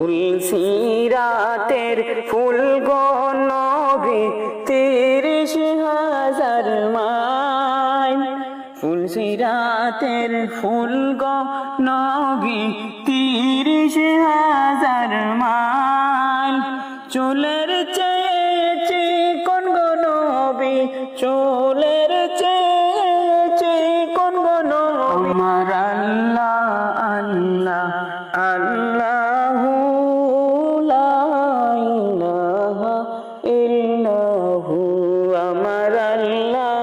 তুলসিরাতের ফুল গো নবী ৩০,০০০ মাইল। তুলসিরাতের ফুল গো নবী ৩০,০০০ মাইল। চুলের চেয়ে চিকন গো নবী, চুলের চেয়ে চিকন গো নবী। আমার আল্লাহ আল্লাহ আল্লাহ আমার আল্লাহ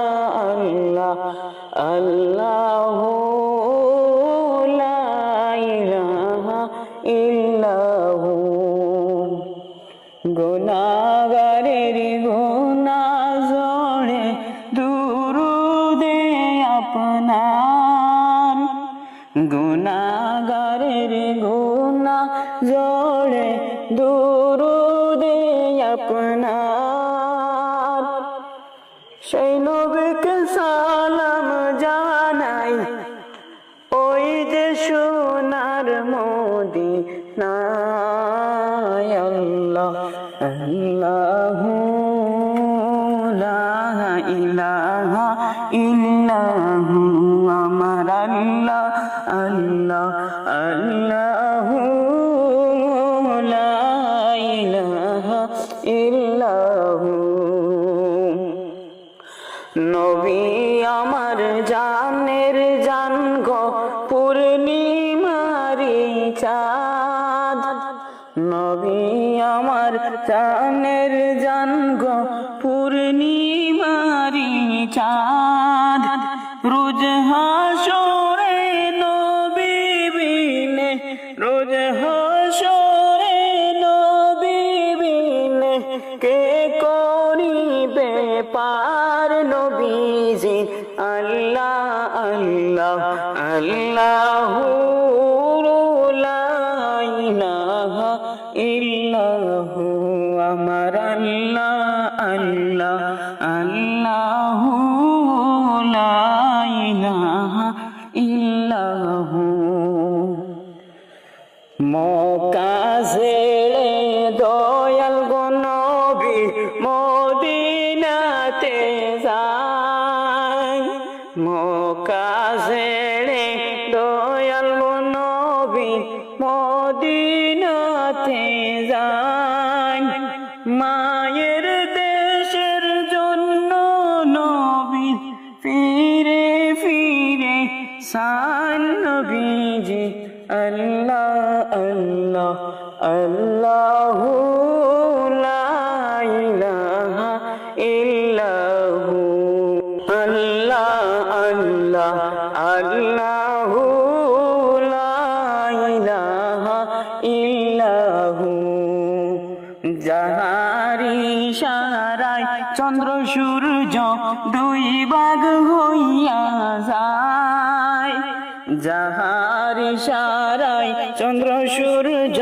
আল্লাহ আল্লাহ লা ইলাহা ইল্লাহু। গুনাহগারের গুনাহ জড়ে দুরুদে আপনার, গুনাহগারের গুনাহ জড়ে দুরুদে আপনার। সেই নবীকে সালাম জানাই, ওই যে সোনার মদিনায়। আল্লাহ আল্লাহু লা ইলাহা ইল্লাহু। আমার আল্লাহ আল্লাহ আল্লাহু লা ইলাহা ইল্লাহু। নবী আমার জানের জান গো পূর্ণিমারি চাঁদ। নবী আমার জানের জান গো পূর্ণিমারি চাঁদ। রোজ হাসরে নবী বিনে, রোজ হাসরে নবী বিনে কে করিবে পার। নবীজি আল্লাহ আল্লাহ আল্লাহু লা ইলাহা ইল্লাহু। আমার আল্লাহ আল্লাহ আল্লাহু লা ইলাহা ইল্লাহু। মক্কা ছেড়ে দয়াল গো নবী মদিনাতে যায়। মক্কা ছেড়ে দয়াল গো নবী মদিনাতে যায়। মায়ের দেশের জন্য নবী ফিরে ফিরে সান। নবীজি আল্লাহ আল্লাহ আল্লাহু লা ইলাহা ইল্লাহু। আল্লাহ আল্লাহ আল্লাহু লা ইলাহা ইল্লাহু। যাহার ইশারায় চন্দ্র সূর্য দুই ভাগ হইয়া যায়। যাহার ইশারায় চন্দ্র সূর্য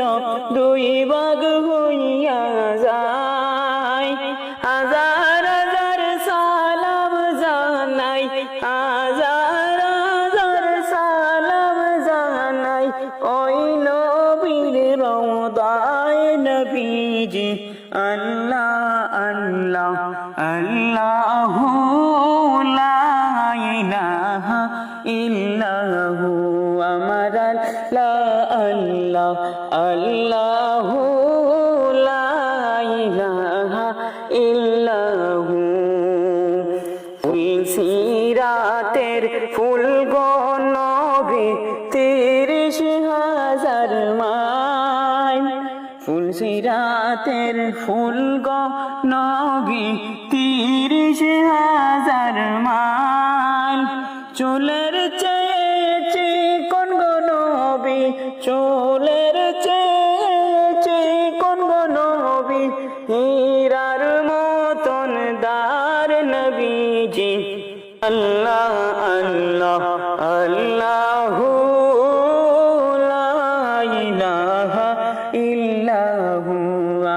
দুই ভাগ হইয়া যায়। হাজার হাজার সালাম জানাই, হাজার হাজার সালাম জানাই ওই নবীর রওদায়। নবীজি আল্লাহ আল্লাহ আল্লাহু লা ইলাহা ইল্লাহু। আমার আল্লাহ আল্লাহ আল্লাহু লা ইলাহা ইল্লাহু। তুলসিরাতের ফুল গো নবী ৩০,০০০ মাইল। তুলসিরাতের ফুল গো নবী ৩০,০০০ মাইল। চুলের চেয়ে চিকন গো নবী, চুলের চেয়ে চিকন গো নবী। হীরার মতন দার। নবীজি আল্লাহ আল্লাহ আল্লাহু লা ইলাহা ইল্লাহু।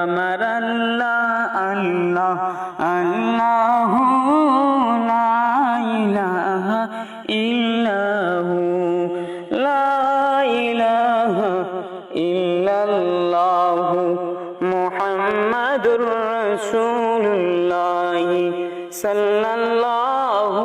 আমার আল্লাহ আল্লাহ আল্লাহু লা ইলাহা ইল্লাহু। ইল্লাল্লাহু মুহাম্মাদুর রাসূলুল্লাহ সাল্লাল্লাহু